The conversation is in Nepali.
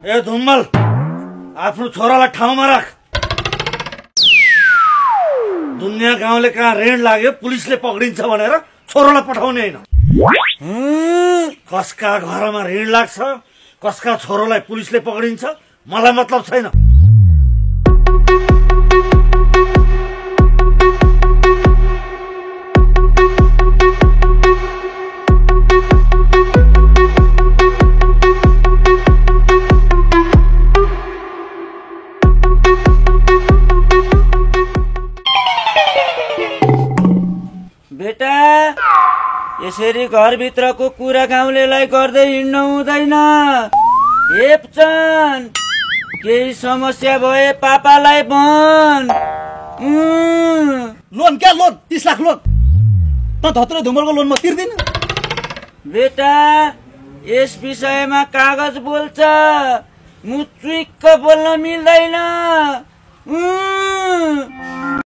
ए धुम्मल, आफ्नो छोरालाई ठाउँमा राख। दुनियाँ गाउँले कहाँ ऋण लाग्यो पुलिसले पक्रिन्छ भनेर छोरालाई पठाउने होइन। कसका घरमा ऋण लाग्छ, कसका छोरालाई पुलिसले पक्रिन्छ, मलाई मतलब छैन। बेटा, यसरी घरभित्रको कुरा गाउँलेलाई गर्दै हिँड्नु हुँदैन। हेप्छन्, केही समस्या भए पापालाई भन्। लोन क्या लोन? 30 लाख लोन त धत्रे धुमलको लोन म तिर्दिन। बेटा, यस विषयमा कागज बोल्छ, मुचुक्क बोल्न मिल्दैन।